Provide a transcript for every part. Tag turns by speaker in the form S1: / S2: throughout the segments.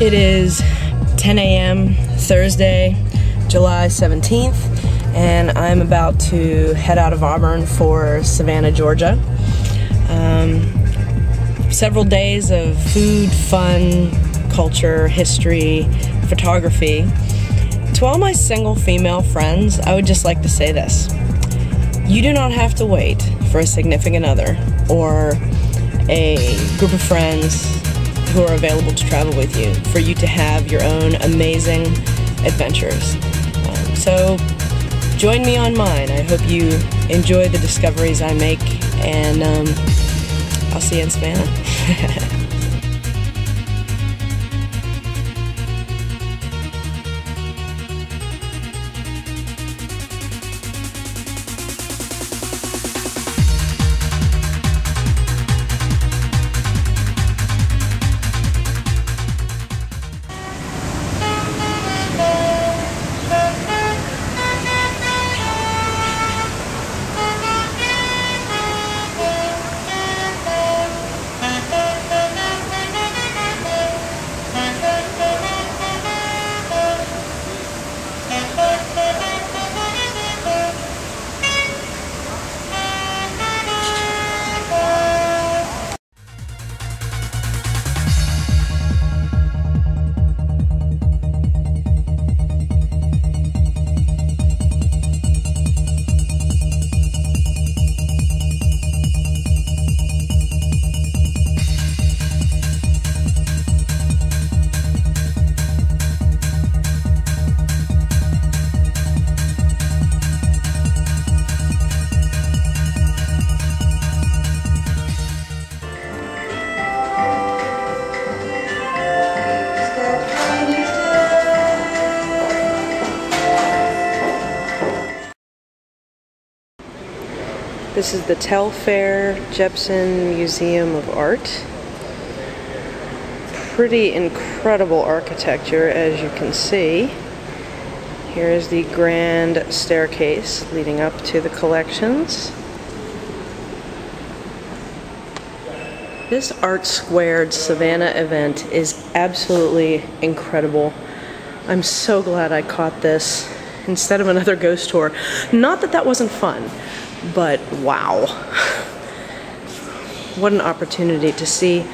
S1: It is 10 a.m. Thursday, July 17th, and I'm about to head out of Auburn for Savannah, Georgia. Several days of food, fun, culture, history, photography. To all my single female friends, I would just like to say this. You do not have to wait for a significant other or a group of friends who are available to travel with you for you to have your own amazing adventures. So join me on mine. I hope you enjoy the discoveries I make, and I'll see you in Savannah. This is the Telfair Jepson Museum of Art. Pretty incredible architecture, as you can see. Here is the grand staircase leading up to the collections. This Art Squared Savannah event is absolutely incredible. I'm so glad I caught this instead of another ghost tour. Not that that wasn't fun, but wow. What an opportunity to see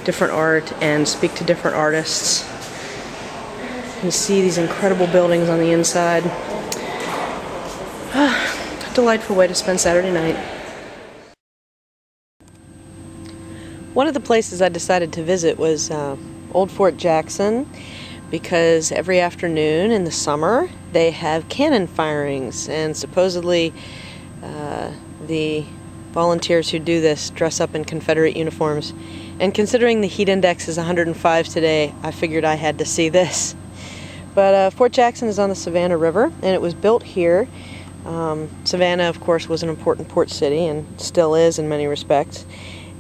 S1: different art and speak to different artists and see these incredible buildings on the inside. A delightful way to spend Saturday night. One of the places I decided to visit was Old Fort Jackson, because every afternoon in the summer they have cannon firings, and supposedly the volunteers who do this dress up in Confederate uniforms. And considering the heat index is 105 today, I figured I had to see this. But Fort Jackson is on the Savannah River, and it was built here. Savannah, of course, was an important port city, and still is in many respects.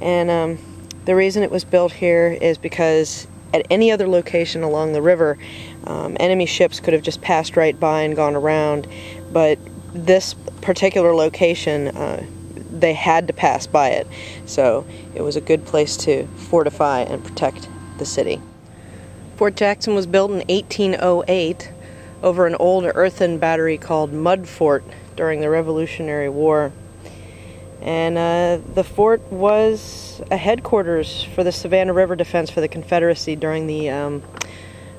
S1: And the reason it was built here is because at any other location along the river, enemy ships could have just passed right by and gone around. But this particular location, they had to pass by it. So it was a good place to fortify and protect the city. Fort Jackson was built in 1808 over an old earthen battery called Mud Fort during the Revolutionary War. And the fort was a headquarters for the Savannah River Defense for the Confederacy during the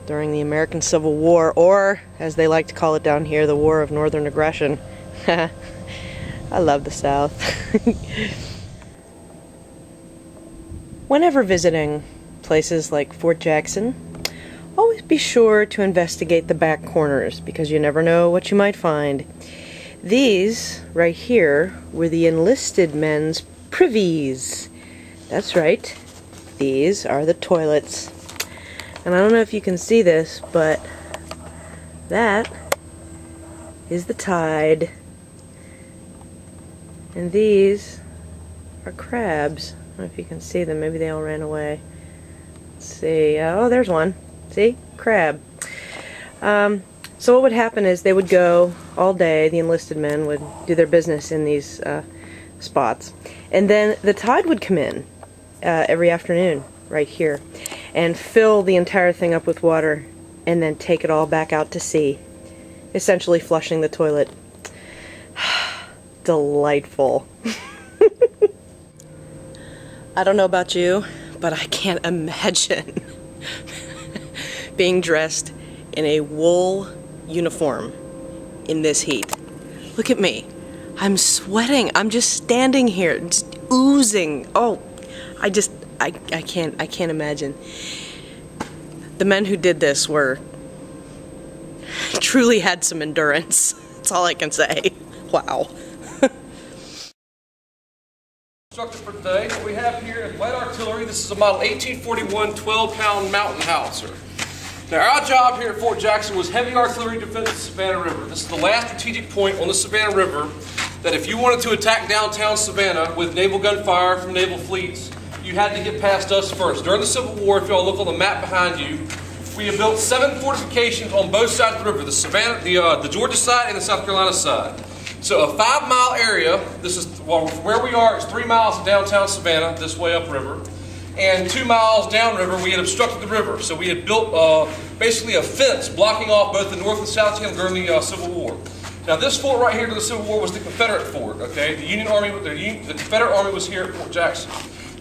S1: American Civil War, or as they like to call it down here, the War of Northern Aggression. I love the South. Whenever visiting places like Fort Jackson, always be sure to investigate the back corners, because you never know what you might find. These, right here, were the enlisted men's privies. That's right. These are the toilets. And I don't know if you can see this, but that is the tide. And these are crabs. I don't know if you can see them. Maybe they all ran away. Let's see. Oh, there's one. See? Crab. So what would happen is they would go all day, the enlisted men would do their business in these spots, and then the tide would come in every afternoon right here. and fill the entire thing up with water and then take it all back out to sea, essentially flushing the toilet. Delightful. I don't know about you, but I can't imagine being dressed in a wool uniform in this heat. Look at me. I'm sweating. I'm just standing here, just oozing. Oh, I can't imagine. The men who did this truly had some endurance. That's all I can say. Wow.
S2: Instructor for today, what we have here is light artillery. This is a model 1841 12-pound mountain howitzer. Now, our job here at Fort Jackson was heavy artillery defense of the Savannah River. This is the last strategic point on the Savannah River that if you wanted to attack downtown Savannah with naval gunfire from naval fleets, you had to get past us first. During the Civil War, if you all look on the map behind you, we have built 7 fortifications on both sides of the river, the Georgia side and the South Carolina side. So a 5-mile area, this is where we are, it's 3 miles of downtown Savannah, this way upriver, and 2 miles downriver we had obstructed the river. So we had built basically a fence blocking off both the North and South Channel during the Civil War. Now this fort right here to the Civil War was the Confederate fort, okay? The Union Army, the Confederate Army was here at Fort Jackson.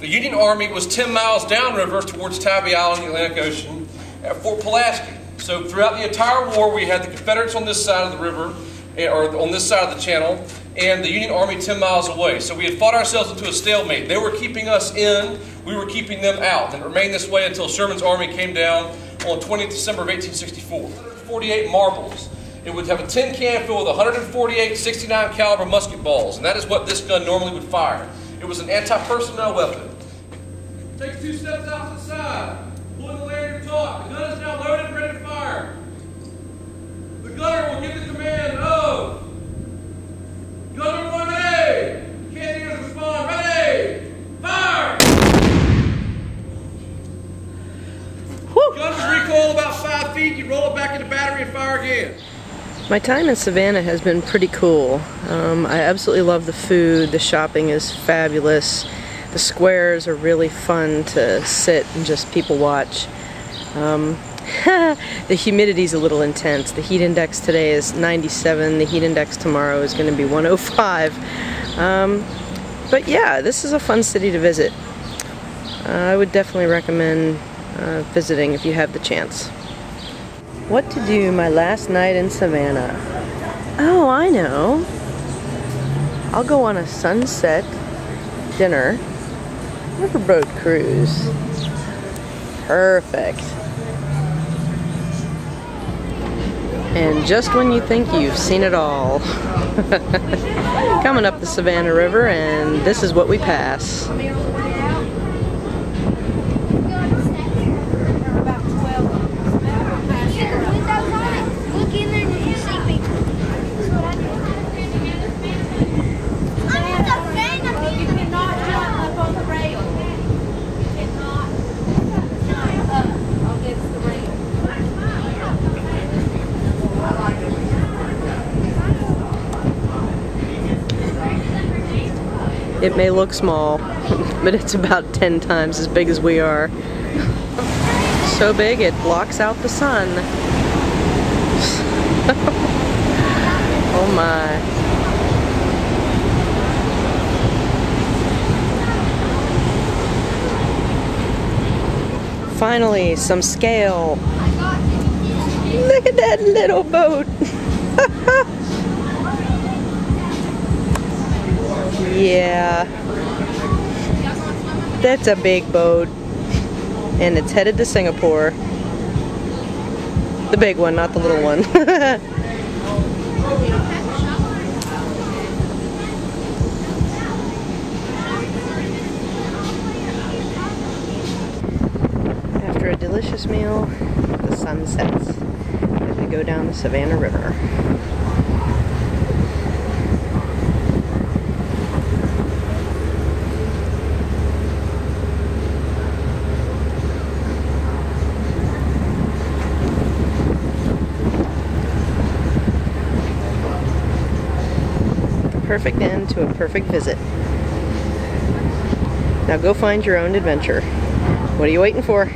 S2: The Union Army was 10 miles downriver towards Tybee Island, the Atlantic Ocean, at Fort Pulaski. So throughout the entire war we had the Confederates on this side of the river, or on this side of the channel, and the Union Army 10 miles away. So we had fought ourselves into a stalemate. They were keeping us in, we were keeping them out, and it remained this way until Sherman's army came down on 20th December of 1864. 148 marbles. It would have a tin can filled with 148 69 caliber musket balls, and that is what this gun normally would fire. It was an anti-personnel weapon. Take 2 steps out to the side, pulling the lanyard taut. The gun is now loaded and ready to fire. The gunner will give the command of gunner 1A. Cannoneers respond. Ready. Fire. Gunners recoil about 5 feet. You roll it back into battery and fire again.
S1: My time in Savannah has been pretty cool. I absolutely love the food. The shopping is fabulous. The squares are really fun to sit and just people watch. The humidity's a little intense. The heat index today is 97. The heat index tomorrow is going to be 105. But yeah, this is a fun city to visit. I would definitely recommend visiting if you have the chance. What to do my last night in Savannah? Oh, I know. I'll go on a sunset dinner riverboat cruise. Perfect. And just when you think you've seen it all. Coming up the Savannah River, and this is what we pass. It may look small, but it's about 10 times as big as we are. So big it blocks out the sun. Oh my. Finally, some scale. Look at that little boat. Yeah, that's a big boat, and it's headed to Singapore. The big one, not the little one. After a delicious meal, the sun sets as we go down the Savannah River. Perfect end to a perfect visit. Now go find your own adventure. What are you waiting for?